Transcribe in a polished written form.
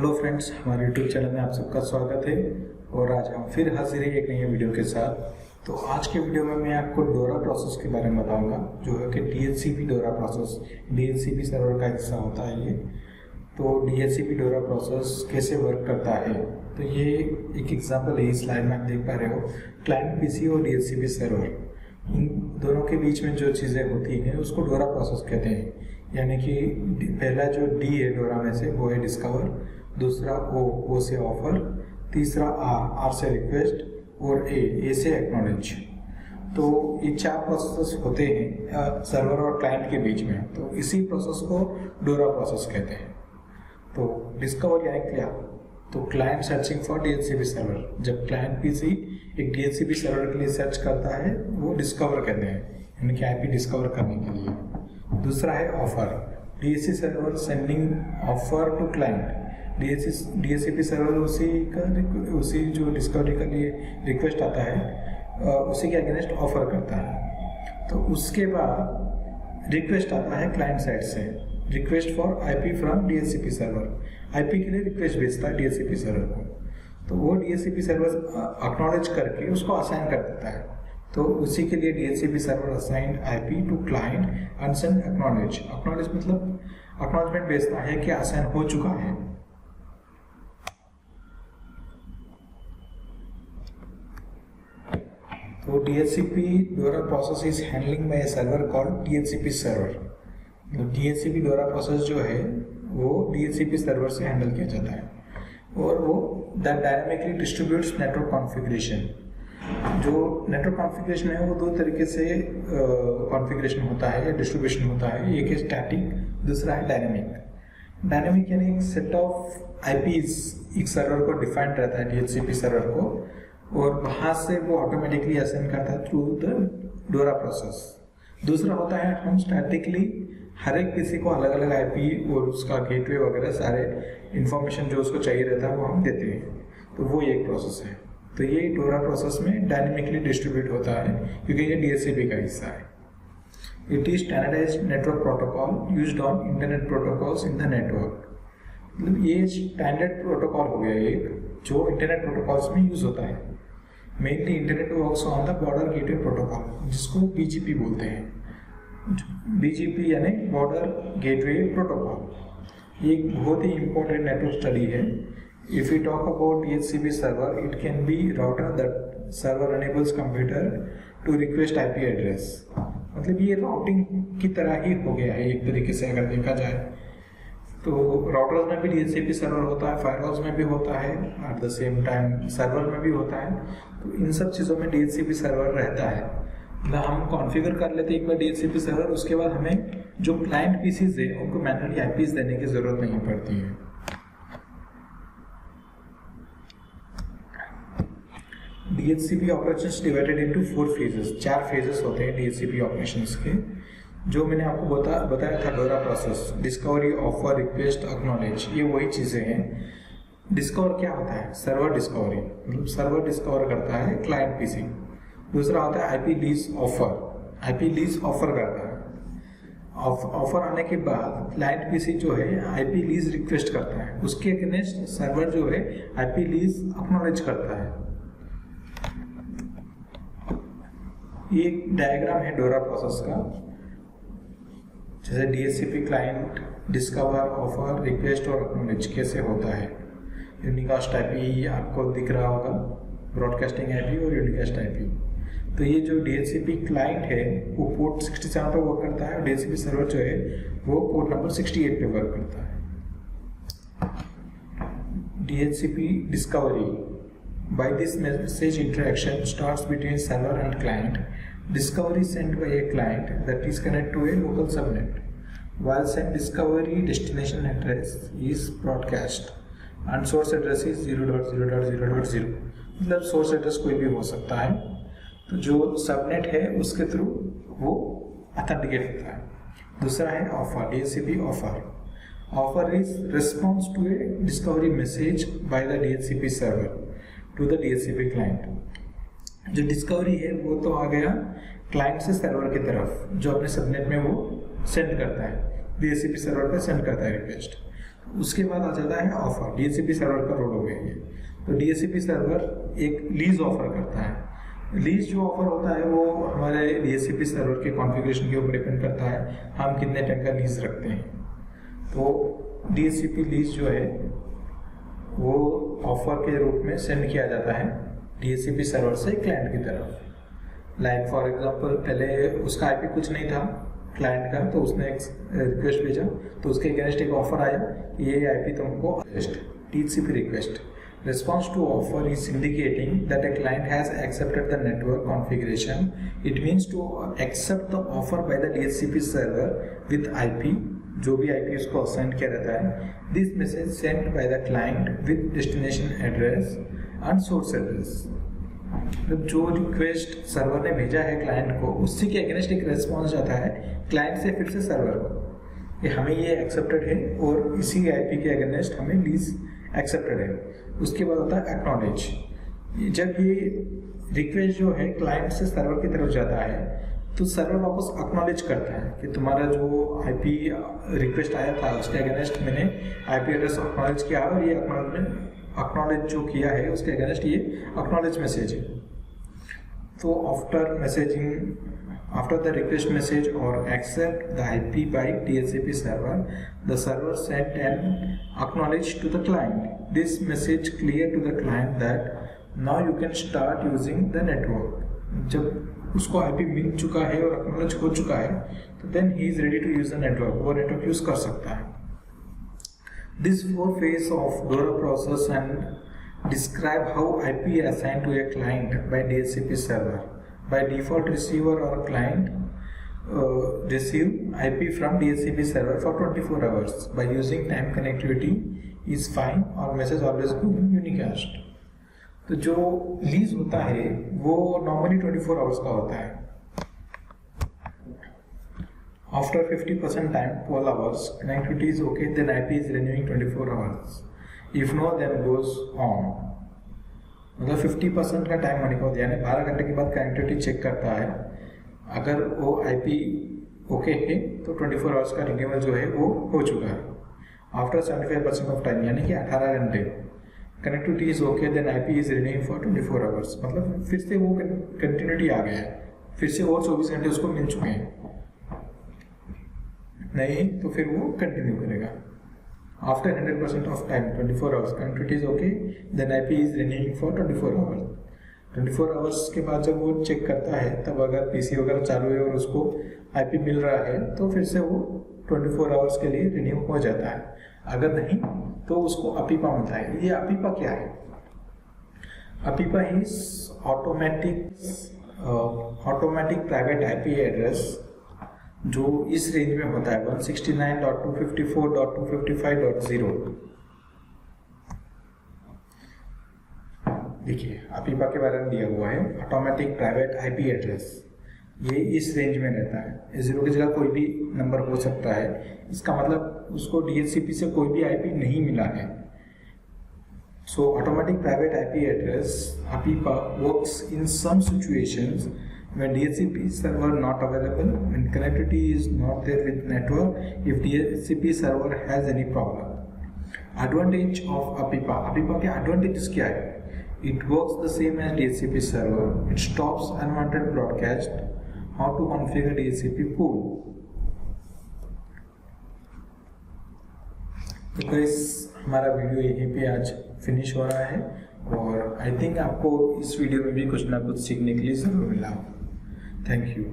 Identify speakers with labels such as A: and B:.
A: Hello friends, हमारे YouTube channel में आप सबका स्वागत है। और आज हम फिर हाजिर हैं एक नई वीडियो के साथ। तो आज के वीडियो में मैं आपको डोरा प्रोसेस के बारे में बताऊंगा, जो है कि DHCP DORA process, DHCP server का हिस्सा होता है ये। तो डीएचसीपी डोरा प्रोसेस कैसे वर्क करता है, तो ये एक एग्जाम्पल है। इस स्लाइड में आप देख पा रहे हो, क्लाइंट पीसी और डीएचसीपी सर्वर, इन दोनों के बीच में जो चीज़ें होती हैं उसको डोरा प्रोसेस कहते हैं। यानी कि पहला जो डी है डोरा में से वो है डिस्कवर, दूसरा ओ से ऑफर, तीसरा आर से रिक्वेस्ट और ए से एक्नॉलेज। तो ये चार प्रोसेस होते हैं सर्वर और क्लाइंट के बीच में। तो इसी प्रोसेस को डोरा प्रोसेस कहते हैं। तो डिस्कवर यानी क्या, तो client searching for DHCP server. जब क्लाइंट पीसी एक डीएचसीपी सर्वर के लिए सर्च करता है वो डिस्कवर कहते हैं, यानी कि आईपी डिस्कवर करने के लिए। दूसरा है offer, DHC server sending offer to client. DHCP server उसी जो डिस्कवरी के लिए रिक्वेस्ट आता है उसी के अगेंस्ट ऑफर करता है। तो उसके बाद रिक्वेस्ट आता है क्लाइंट साइड से, request for IP from DHCP server. IP के लिए रिक्वेस्ट भेजता है डीएचसीपी सर्वर को, तो वो डीएचसीपी सर्वर एक्नॉलेज करके उसको असाइन कर देता है। तो उसी के लिए DHCP server assigned IP to client and send acknowledge. Acknowledge मतलब एक्नॉलेजमेंट भेजता है कि असाइन हो चुका है। तो DHCP DORA process is handling by a server called DHCP server. तो डीएचसीपी डोरा प्रोसेस जो है वो डीएचसीपी सर्वर से हैंडल किया जाता है और वो that dynamically distributes network configuration. जो नेटवर्क कॉन्फ़िगरेशन है वो दो तरीके से कॉन्फ़िगरेशन होता है या डिस्ट्रीब्यूशन होता है। एक है स्टैटिक, दूसरा है डायनेमिक। डायनेमिक यानी एक सेट ऑफ आईपीज एक सर्वर को डिफाइंड रहता है डीएचसीपी सर्वर को, और वहाँ से वो ऑटोमेटिकली असाइन करता है थ्रू द डोरा प्रोसेस। दूसरा होता है हम स्टैटिकली हर एक किसी को अलग अलग आईपी और उसका गेटवे वगैरह सारे इंफॉर्मेशन जो उसको चाहिए रहता है वो हम देते हैं। तो वो एक प्रोसेस है। तो ये डोरा प्रोसेस में डायनेमिकली डिस्ट्रीब्यूट होता है क्योंकि ये डीएचसीपी का हिस्सा है। It is standardised network protocol used on internet protocols in the network. मतलब ये स्टैंडर्ड प्रोटोकॉल हो गया एक जो इंटरनेट प्रोटोकॉल्स में यूज होता है। Mainly internet works on the border gateway protocol, जिसको बीजीपी बोलते हैं। बीजीपी यानी बॉर्डर गेटवे प्रोटोकॉल। ये एक बहुत ही इंपॉर्टेंट नेटवर्क स्टडी है। If we talk about DHCP server, it can be router that server enables computer to request IP address। मतलब ये राउटिंग की तरह ही हो गया है एक तरीके से अगर देखा जाए। तो राउटर्स में भी डीएचसीपी सर्वर होता है, फायरवॉल्स में भी होता है, at the same time server में भी होता है। तो इन सब चीज़ों में डीएचसीपी सर्वर रहता है। मतलब हम कॉन्फ़िगर कर लेते हैं एक बार डीएचसीपी सर्वर, उसके बाद हमें जो क्लाइंट पीसीज है उनको मैनुअली आईपीज देने की जरूरत नहीं पड़ती है। DHCP operations divided into 4 phases। 4 phases होते हैं DHCP operations के, जो मैंने आपको बताया था डोरा process, discovery, offer, request, acknowledge, ये वही चीज़ें हैं। डिस्कवर क्या होता है, सर्वर डिस्कवरी, मतलब सर्वर डिस्कवर करता है क्लाइंट पीसी। दूसरा होता है IP lease offer, IP lease offer करता है। ऑफर आने के बाद क्लाइंट पीसी जो है आईपी लीज रिक्वेस्ट करता है, उसके अगेंस्ट सर्वर जो है आईपी लीज एक्नॉलेज करता है। ये एक डायग्राम है डोरा प्रोसेस का, जैसे DHCP client discover, offer, request और एक्नॉलेज कैसे होता है। यूनिकास्ट आईपी आपको दिख रहा होगा, ब्रॉडकास्टिंग आईपी और यूनिकास्ट आईपी। तो ये जो डीएचसीपी क्लाइंट है वो पोर्ट 67 पे वर्क करता है और डीएचसीपी सर्वर जो है वो पोर्ट नंबर 68 पे वर्क करता है। DHCP discovery, by this message interaction starts between server and client. Discovery sent by a client that is connected to a local subnet. While sent discovery destination address is broadcast and source address is 0.0.0.0। मतलब source address कोई भी हो सकता है। तो जो subnet है उसके थ्रू वो ऑथेंटिकेट होता है। दूसरा है offer, DHCP offer. Offer is response to a discovery message by the DHCP server to the DHCP client. जो डिस्कवरी है वो तो आ गया क्लाइंट से सर्वर की तरफ, जो अपने सबनेट में वो सेंड करता है, DHCP सर्वर पे सेंड करता है रिक्वेस्ट। उसके बाद आ जाता है ऑफर। DHCP सर्वर का रोल हो गया ये। तो DHCP सर्वर एक लीज ऑफर करता है। लीज जो ऑफर होता है वो हमारे DHCP सर्वर के कॉन्फ़िगरेशन के ऊपर डिपेंड करता है, हम कितने टाइम का लीज रखते हैं। तो DHCP लीज जो है वो ऑफर के रूप में सेंड किया जाता है DHCP सर्वर से क्लाइंट की तरफ। लाइक फॉर एग्जांपल पहले उसका IP कुछ नहीं था क्लाइंट का, तो उसने एक रिक्वेस्ट भेजा, तो उसके अगेंस्ट एक ऑफर आया, ये IP तुमको DHCP request. Response to offer is indicating that a client has accepted the network configuration. It means to accept the offer by the DHCP server with IP, जो भी IP उसको assign किया रहता है। This message sent by the client with destination address and source address. जो request server ने भेजा है क्लाइंट को, उसी के अगेंस्ट एक रिस्पॉन्स जाता है क्लाइंट से फिर से सर्वर को, कि हमें ये एक्सेप्टेड है और इसी IP के अगेंस्ट हमें लीज एक्सेप्टेड है। उसके बाद होता है एक्नॉलेज। जब ये रिक्वेस्ट जो है क्लाइंट से सर्वर की तरफ जाता है तो सर्वर वापस एक्नॉलेज करता है कि तुम्हारा जो IP रिक्वेस्ट आया था उसके अगेंस्ट मैंने IP एड्रेस एक्नॉलेज किया और ये एक्नॉलेज जो किया है उसके अगेंस्ट ये एक्नॉलेज मैसेज है। तो after the request message or accept the IP by DHCP server, the server sent an acknowledge to the client. This message clear to the client that now you can start using the network. जब उसको IP मिल चुका है और acknowledge हो चुका है, तो then he is ready to use the network. वो network use कर सकता है। This four phase of DORA process and describe how IP assigned to a client by DHCP server. By default, receiver or client receive IP from DHCP server for 24 hours. By using time connectivity is fine or message always go unicast. तो जो lease होता है वो normally 24 hours का होता है। After 50% time, 12 hours, connectivity is okay, then IP is renewing 24 hours. If no, then goes on. मतलब 50% का टाइम होने को यानी 12 घंटे के बाद कनेक्टिविटी चेक करता है। अगर वो IP ओके है तो 24 आवर्स का रिन्यूअल जो है वो हो चुका है। आफ्टर 75% ऑफ टाइम यानी कि 18 घंटे connectivity is okay, then IP is renewing for 24 hours. मतलब फिर से वो कंटिन्यूटी आ गया है, फिर से और 24 घंटे उसको मिल चुके हैं, नहीं तो फिर वो कंटिन्यू करेगा। After 100% of time, 24 hours, connectivity is okay, then IP is renewing for 24 hours. 24 hours के बाद जब वो चेक करता है तब अगर PC वगैरह चालू है और उसको IP मिल रहा है तो फिर से वो 24 आवर्स के लिए रिन्यू हो जाता है। अगर नहीं तो उसको अपीपा मिलता है। ये अपीपा क्या है? अपीपा is automatic private IP address जो इस रेंज में होता है 169.254.255.0। देखिए अपीपा के बारे में दिया हुआ है ऑटोमेटिक प्राइवेट IP एड्रेस, ये इस रेंज में रहता है। 0 की जगह कोई भी नंबर हो सकता है, इसका मतलब उसको DHCP से कोई भी IP नहीं मिला है। So automatic private IP address APIPA works in some situations when DHCP server not available, when connectivity is not there with network, if DHCP server has any problem. Advantage of अपीपा, अपीपा के advantages क्या है? It works the same as DHCP server. It stops unwanted broadcast. How to configure DHCP pool? तो guys हमारा video यहीं पे आज finish हो रहा है और आई थिंक आपको इस वीडियो में भी कुछ ना कुछ सीखने के लिए जरूर मिला। Thank you.